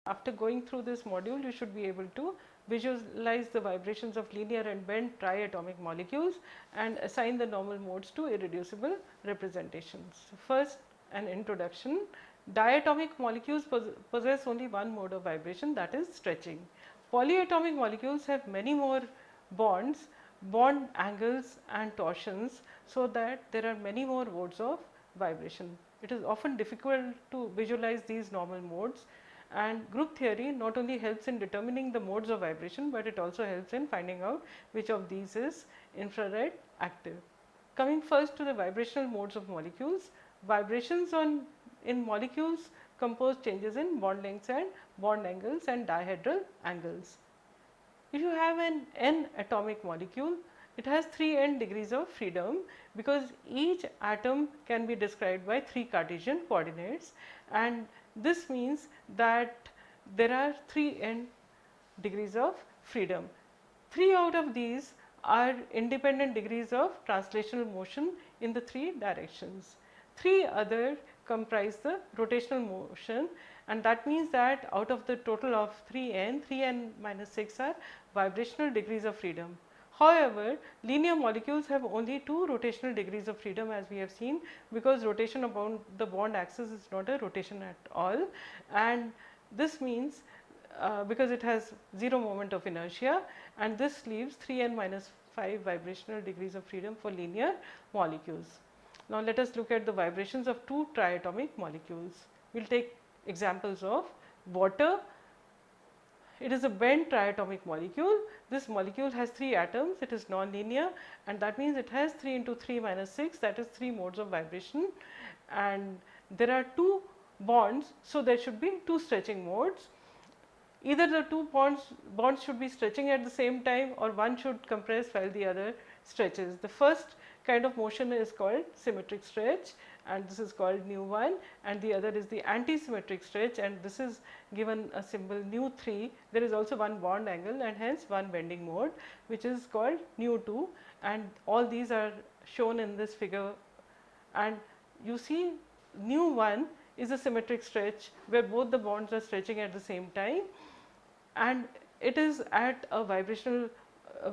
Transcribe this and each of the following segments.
After going through this module, you should be able to visualize the vibrations of linear and bent triatomic molecules and assign the normal modes to irreducible representations. First, an introduction. Diatomic molecules possess only one mode of vibration, that is stretching. Polyatomic molecules have many more bonds, bond angles and torsions, so that there are many more modes of vibration. It is often difficult to visualize these normal modes, and group theory not only helps in determining the modes of vibration, but it also helps in finding out which of these is infrared active. Coming first to the vibrational modes of molecules, vibrations in molecules compose changes in bond lengths and bond angles and dihedral angles. If you have an n atomic molecule, it has 3 n degrees of freedom, because each atom can be described by 3 Cartesian coordinates, and this means that there are 3 n degrees of freedom. 3 out of these are independent degrees of translational motion in the 3 directions. 3 other comprise the rotational motion, and that means that out of the total of 3n minus 6 are vibrational degrees of freedom. However, linear molecules have only 2 rotational degrees of freedom, as we have seen, because rotation about the bond axis is not a rotation at all, and this means because it has 0 moment of inertia, and this leaves 3n minus 5 vibrational degrees of freedom for linear molecules. Now, let us look at the vibrations of 2 triatomic molecules. We will take examples of water. It is a bent triatomic molecule. This molecule has 3 atoms, it is non-linear, and that means it has 3 into 3 minus 6, that is 3 modes of vibration, and there are 2 bonds, so there should be 2 stretching modes. Either the 2 bonds should be stretching at the same time, or one should compress while the other stretches. The first kind of motion is called symmetric stretch, and this is called nu1, and the other is the anti-symmetric stretch, and this is given a symbol nu3. There is also one bond angle and hence one bending mode, which is called nu2, and all these are shown in this figure. And you see, nu1 is a symmetric stretch where both the bonds are stretching at the same time, and it is at a vibrational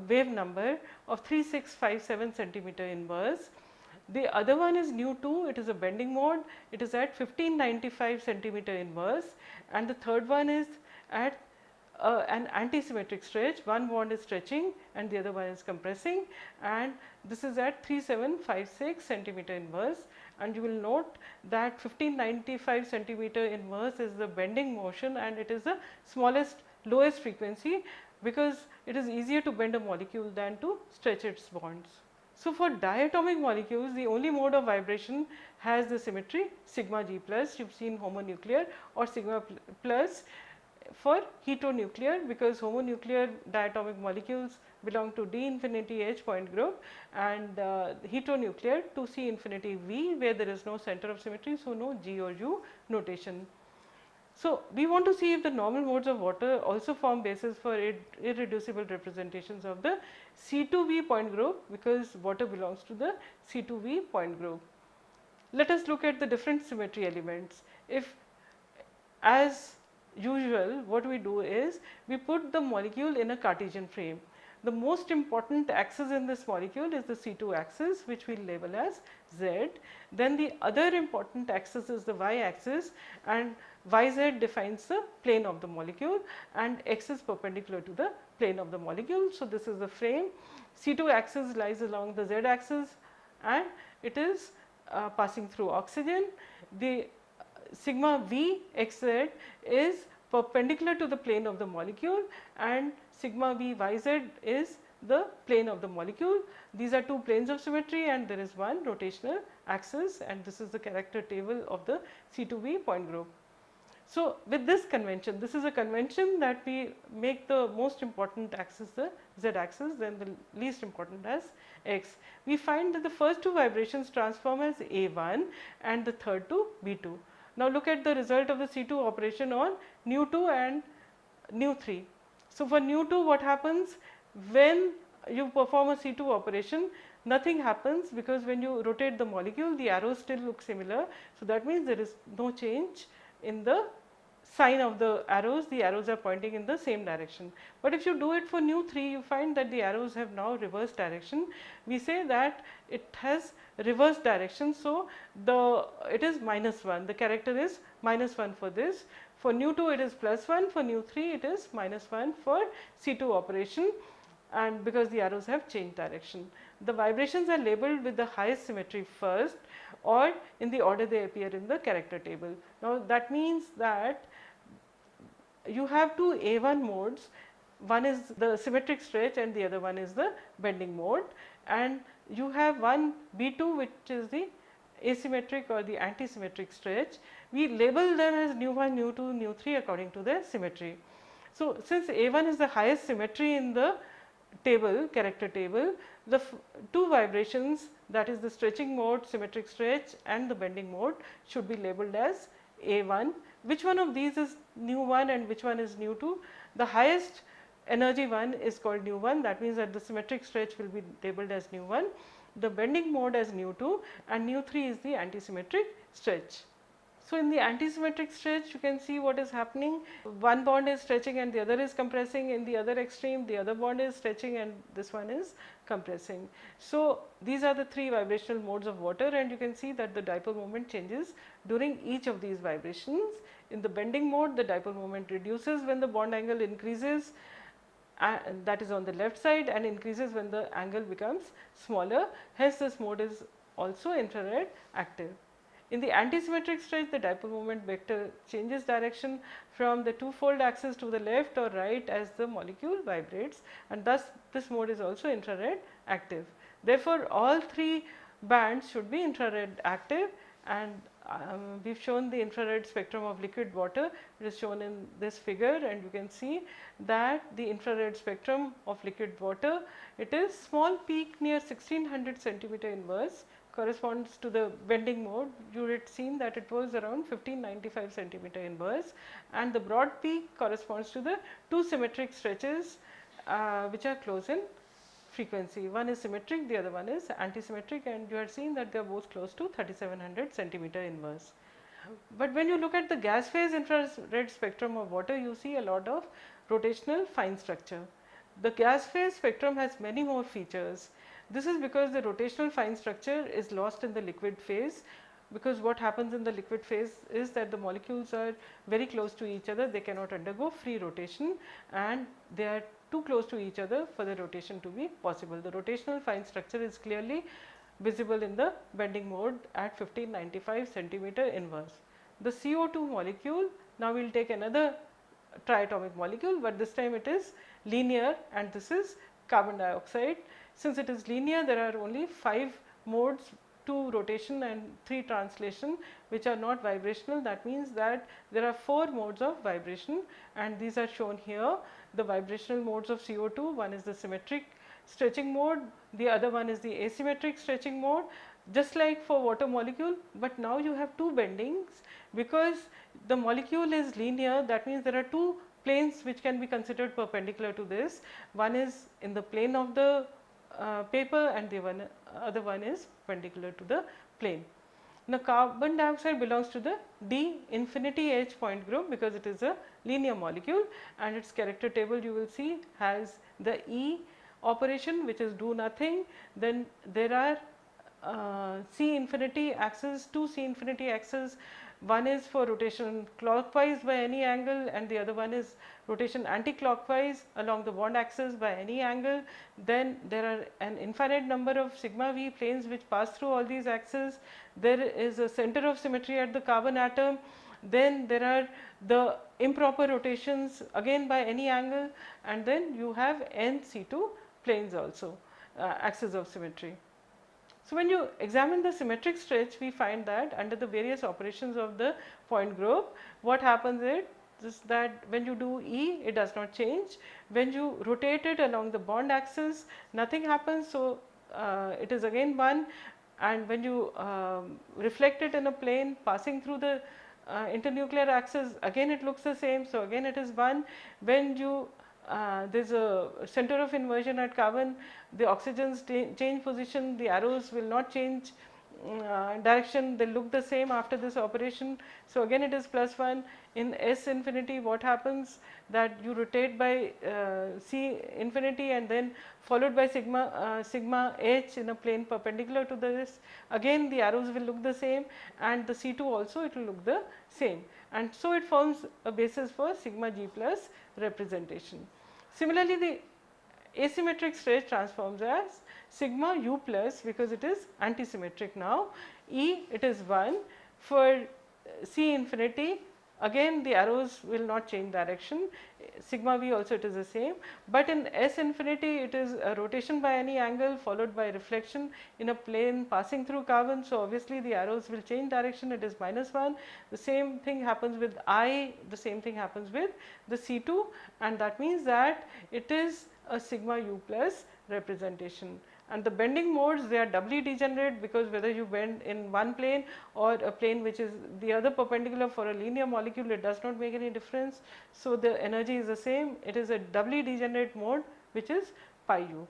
wave number of 3657 centimeter inverse. The other one is nu2, it is a bending mode, it is at 1595 centimeter inverse, and the third one is at an anti-symmetric stretch. One bond is stretching and the other one is compressing, and this is at 3756 centimeter inverse, and you will note that 1595 centimeter inverse is the bending motion, and it is the smallest, lowest frequency, because it is easier to bend a molecule than to stretch its bonds. So, for diatomic molecules, the only mode of vibration has the symmetry sigma g plus. You have seen homonuclear, or sigma plus for heteronuclear, because homonuclear diatomic molecules belong to D infinity H point group, and heteronuclear to C infinity V, where there is no center of symmetry, so no G or U notation. So, we want to see if the normal modes of water also form basis for irreducible representations of the C2V point group, because water belongs to the C2V point group. Let us look at the different symmetry elements. If, as usual, what we do is we put the molecule in a Cartesian frame. The most important axis in this molecule is the C2 axis, which we label as Z. Then the other important axis is the Y axis, and YZ defines the plane of the molecule, and X is perpendicular to the plane of the molecule. So, this is the frame. C2 axis lies along the Z axis, and it is passing through oxygen. The sigma V xz is perpendicular to the plane of the molecule, and sigma V yz is the plane of the molecule. These are 2 planes of symmetry, and there is one rotational axis, and this is the character table of the C2V point group. So, with this convention, this is a convention that we make the most important axis the Z axis, then the least important as X. We find that the first 2 vibrations transform as A1 and the third to B2. Now, look at the result of the C2 operation on nu2 and nu3. So, for nu2, what happens when you perform a C2 operation? Nothing happens, because when you rotate the molecule, the arrows still look similar. So, that means there is no change in the sign of the arrows are pointing in the same direction. But if you do it for nu3, you find that the arrows have now reverse direction. We say that it has reverse direction. So, it is -1, the character is -1 for this. For nu2 it is +1, for nu3 it is -1 for C2 operation, and because the arrows have changed direction. The vibrations are labeled with the highest symmetry first, or in the order they appear in the character table. Now, that means that you have two A1 modes, one is the symmetric stretch and the other one is the bending mode, and you have one B2 which is the asymmetric or the anti-symmetric stretch. We label them as nu1, nu2, nu3 according to their symmetry. So, since A1 is the highest symmetry in the table, character table, the two vibrations, that is the stretching mode, symmetric stretch, and the bending mode, should be labeled as A1. Which one of these is nu1 and which one is nu2? The highest energy one is called nu1, that means that the symmetric stretch will be labeled as nu1, the bending mode as nu2, and nu3 is the antisymmetric stretch. So, in the antisymmetric stretch, you can see what is happening. One bond is stretching and the other is compressing. In the other extreme, the other bond is stretching and this one is compressing. So, these are the three vibrational modes of water, and you can see that the dipole moment changes during each of these vibrations. In the bending mode, the dipole moment reduces when the bond angle increases, and that is on the left side, and increases when the angle becomes smaller. Hence, this mode is also infrared active. In the antisymmetric stretch, the dipole moment vector changes direction from the two-fold axis to the left or right as the molecule vibrates, and thus this mode is also infrared active. Therefore, all three bands should be infrared active, and we have shown the infrared spectrum of liquid water. It is shown in this figure, and you can see that the infrared spectrum of liquid water, it is small peak near 1600 centimeter inverse, corresponds to the bending mode. You had seen that it was around 1595 centimeter inverse, and the broad peak corresponds to the two symmetric stretches which are close in frequency. One is symmetric, the other one is antisymmetric, and you had seen that they are both close to 3700 centimeter inverse. But when you look at the gas phase infrared spectrum of water, you see a lot of rotational fine structure. The gas phase spectrum has many more features. This is because the rotational fine structure is lost in the liquid phase, because what happens in the liquid phase is that the molecules are very close to each other, they cannot undergo free rotation, and they are too close to each other for the rotation to be possible. The rotational fine structure is clearly visible in the bending mode at 1595 centimeter inverse. The CO2 molecule, now we will take another triatomic molecule, but this time it is linear, and this is carbon dioxide. Since it is linear, there are only 5 modes, 2 rotation and 3 translation, which are not vibrational. That means that there are 4 modes of vibration, and these are shown here. The vibrational modes of CO2, one is the symmetric stretching mode, the other one is the asymmetric stretching mode, just like for water molecule, but now you have 2 bendings. Because the molecule is linear, that means there are 2 planes which can be considered perpendicular to this. One is in the plane of the paper, and the other one is perpendicular to the plane. Now, carbon dioxide belongs to the D infinity H point group, because it is a linear molecule, and its character table you will see has the E operation, which is do nothing. Then there are C infinity axis, 2 C infinity axes. One is for rotation clockwise by any angle, and the other one is rotation anti-clockwise along the bond axis by any angle. Then there are an infinite number of sigma v planes which pass through all these axes. There is a center of symmetry at the carbon atom. Then there are the improper rotations again by any angle, and then you have n C2 planes also, axes of symmetry. So, when you examine the symmetric stretch, we find that under the various operations of the point group, what happens is that when you do E, it does not change. When you rotate it along the bond axis, nothing happens. So, it is again 1, and when you reflect it in a plane passing through the internuclear axis, again it looks the same. So, again it is 1. When you there is a center of inversion at carbon, the oxygens change position, the arrows will not change direction, they look the same after this operation. So again it is +1. In S infinity, what happens, that you rotate by C infinity and then followed by sigma h in a plane perpendicular to this. Again the arrows will look the same, and the C2 also it will look the same, and so it forms a basis for sigma g plus representation. Similarly, the asymmetric stretch transforms as sigma u plus, because it is antisymmetric now. E, it is 1. For C infinity, again the arrows will not change direction. Sigma v also it is the same, but in S infinity it is a rotation by any angle followed by reflection in a plane passing through carbon. So obviously the arrows will change direction, it is -1. The same thing happens with I, the same thing happens with the C2, and that means that it is a sigma u plus representation. And the bending modes, they are doubly degenerate, because whether you bend in one plane or a plane which is the other perpendicular for a linear molecule, it does not make any difference. So the energy is the same. It is a doubly degenerate mode, which is pi u.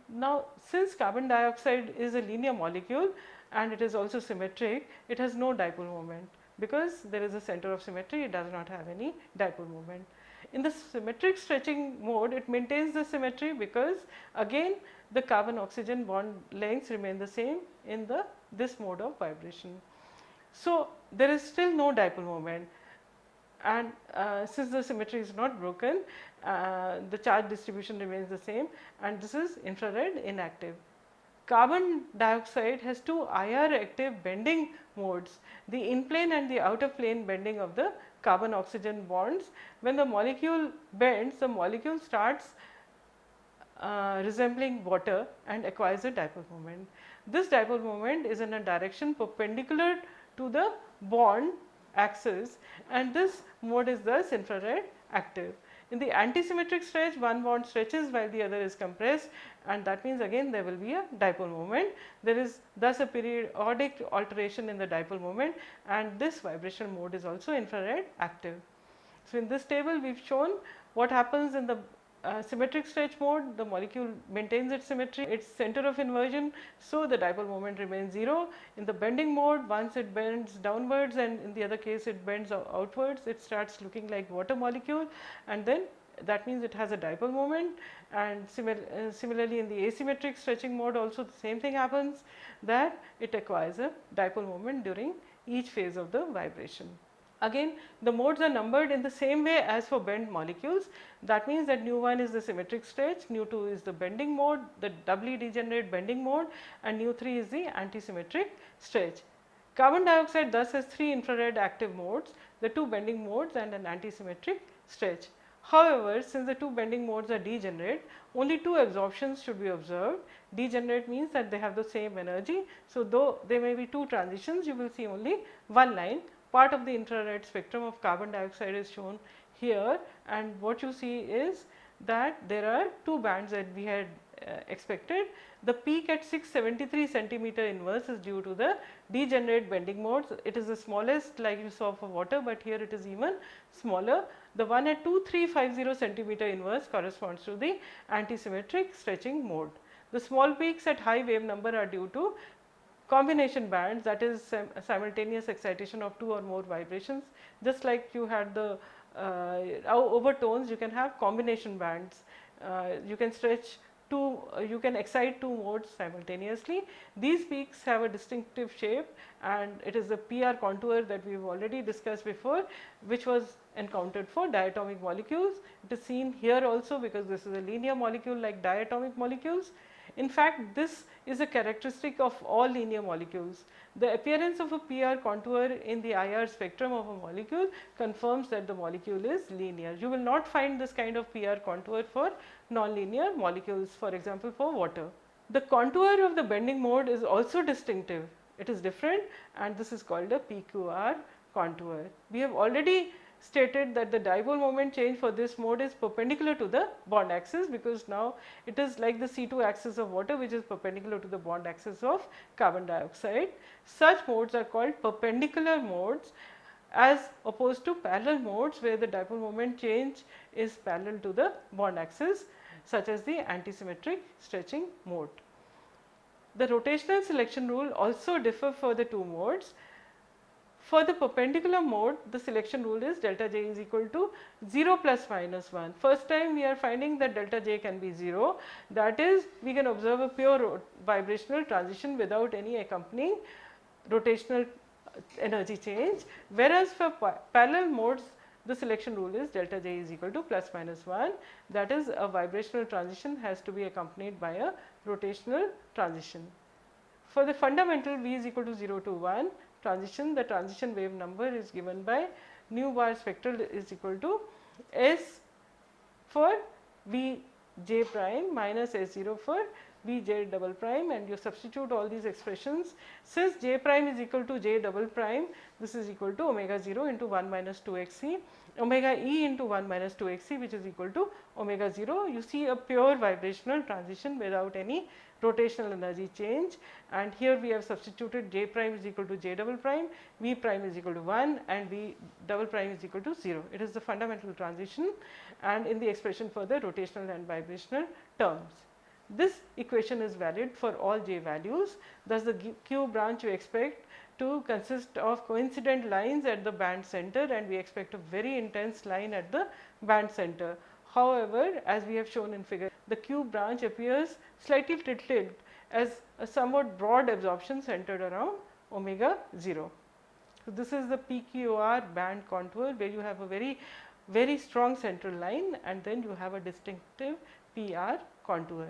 Now, since carbon dioxide is a linear molecule and it is also symmetric, it has no dipole moment, because there is a center of symmetry, it does not have any dipole moment. In the symmetric stretching mode, it maintains the symmetry, because again the carbon oxygen bond lengths remain the same in this mode of vibration. So there is still no dipole moment, and since the symmetry is not broken, the charge distribution remains the same, and this is infrared inactive. Carbon dioxide has two IR active bending modes, the in plane and the out of plane bending of the carbon oxygen bonds. When the molecule bends, the molecule starts resembling water and acquires a dipole moment. This dipole moment is in a direction perpendicular to the bond axis, and this mode is thus infrared active. In the antisymmetric stretch, one bond stretches while the other is compressed, and that means again there will be a dipole moment. There is thus a periodic alteration in the dipole moment, and this vibration mode is also infrared active. So in this table we have shown what happens in the symmetric stretch mode. The molecule maintains its symmetry, its center of inversion, so the dipole moment remains 0. In the bending mode, once it bends downwards, and in the other case it bends outwards, it starts looking like water molecule, and then that means it has a dipole moment. And similarly in the asymmetric stretching mode also the same thing happens, that it acquires a dipole moment during each phase of the vibration. Again, the modes are numbered in the same way as for bent molecules. That means that nu1 is the symmetric stretch, nu2 is the bending mode, the doubly degenerate bending mode, and nu3 is the antisymmetric stretch. Carbon dioxide thus has 3 infrared active modes, the 2 bending modes and an antisymmetric stretch. However, since the 2 bending modes are degenerate, only 2 absorptions should be observed. Degenerate means that they have the same energy. So though there may be 2 transitions, you will see only one line. Part of the infrared spectrum of carbon dioxide is shown here, and what you see is that there are 2 bands that we had expected. The peak at 673 centimeter inverse is due to the degenerate bending modes. It is the smallest like you saw for water, but here it is even smaller. The one at 2350 centimeter inverse corresponds to the antisymmetric stretching mode. The small peaks at high wave number are due to combination bands, that is simultaneous excitation of 2 or more vibrations. Just like you had the overtones, you can have combination bands. You can stretch you can excite 2 modes simultaneously. These peaks have a distinctive shape, and it is the PR contour that we have already discussed before, which was encountered for diatomic molecules. It is seen here also, because this is a linear molecule like diatomic molecules. In fact, this is a characteristic of all linear molecules. The appearance of a PR contour in the IR spectrum of a molecule confirms that the molecule is linear. You will not find this kind of PR contour for nonlinear molecules, for example for water. The contour of the bending mode is also distinctive. It is different, and this is called a PQR contour. We have already stated that the dipole moment change for this mode is perpendicular to the bond axis, because now it is like the C2 axis of water, which is perpendicular to the bond axis of carbon dioxide. Such modes are called perpendicular modes, as opposed to parallel modes where the dipole moment change is parallel to the bond axis, such as the antisymmetric stretching mode. The rotational selection rule also differ for the two modes. For the perpendicular mode, the selection rule is delta j is equal to 0 plus minus 1. First time we are finding that delta j can be 0, that is, we can observe a pure vibrational transition without any accompanying rotational energy change, whereas for parallel modes, the selection rule is delta j is equal to plus minus 1, that is, a vibrational transition has to be accompanied by a rotational transition. For the fundamental V is equal to 0 to 1 transition, the transition wave number is given by nu bar spectral is equal to S for V j prime minus S0 for V j double prime, and you substitute all these expressions. Since j prime is equal to j double prime, this is equal to omega 0 into 1 minus 2 xc, omega e into 1 minus 2 xc, which is equal to omega 0. You see a pure vibrational transition without any rotational energy change, and here we have substituted j prime is equal to j double prime, v prime is equal to 1 and v double prime is equal to 0. It is the fundamental transition, and in the expression for the rotational and vibrational terms. This equation is valid for all j values. Thus, the Q branch you expect to consist of coincident lines at the band center, and we expect a very intense line at the band center. However, as we have shown in figure, the Q branch appears slightly tilted as a somewhat broad absorption centered around omega 0. So, this is the PQR band contour where you have a very strong central line and then you have a distinctive PR contour.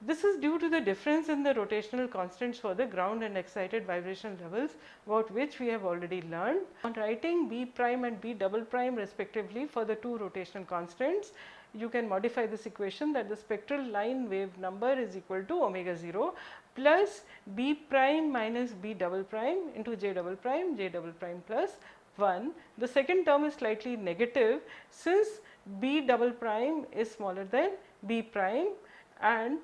This is due to the difference in the rotational constants for the ground and excited vibration levels, about which we have already learned. On writing B prime and B double prime respectively for the two rotational constants, you can modify this equation that the spectral line wave number is equal to omega 0 plus B prime minus B double prime into J double prime plus 1. The second term is slightly negative since B double prime is smaller than B prime and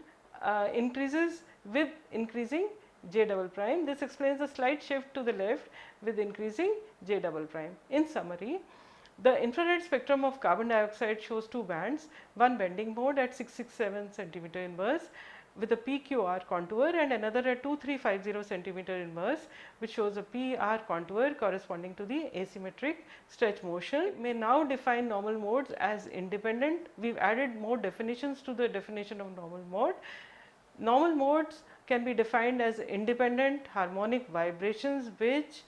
increases with increasing J double prime. This explains the slight shift to the left with increasing J double prime. In summary, the infrared spectrum of carbon dioxide shows two bands, one bending mode at 667 centimeter inverse with a PQR contour and another at 2350 centimeter inverse, which shows a PR contour corresponding to the asymmetric stretch motion. We may now define normal modes as independent. We have added more definitions to the definition of normal mode. Normal modes can be defined as independent harmonic vibrations which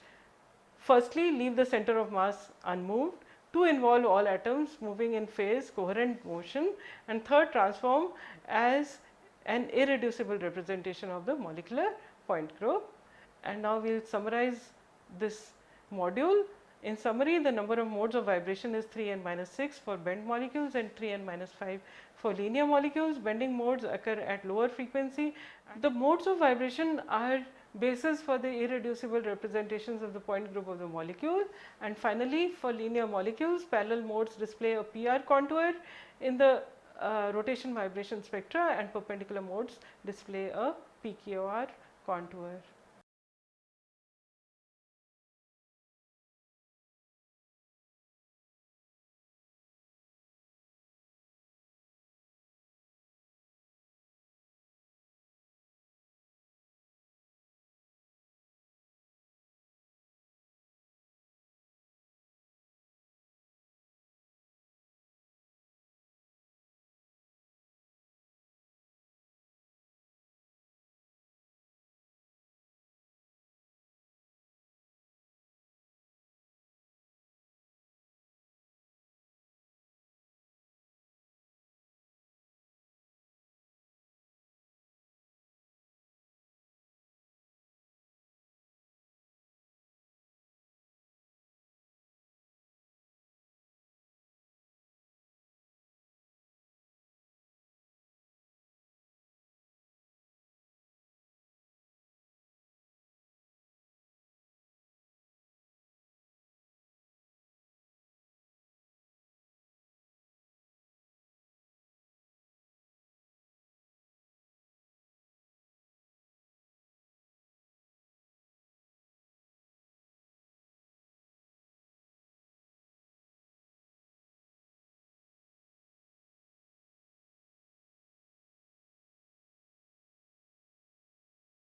firstly leave the center of mass unmoved, two involve all atoms moving in phase coherent motion, and third transform as an irreducible representation of the molecular point group. And now we will summarize this module. In summary, the number of modes of vibration is 3n minus 6 for bent molecules and 3n minus 5 for linear molecules. Bending modes occur at lower frequency. The modes of vibration are basis for the irreducible representations of the point group of the molecule. And finally, for linear molecules, parallel modes display a PR contour in the rotation vibration spectra, and perpendicular modes display a PQR contour.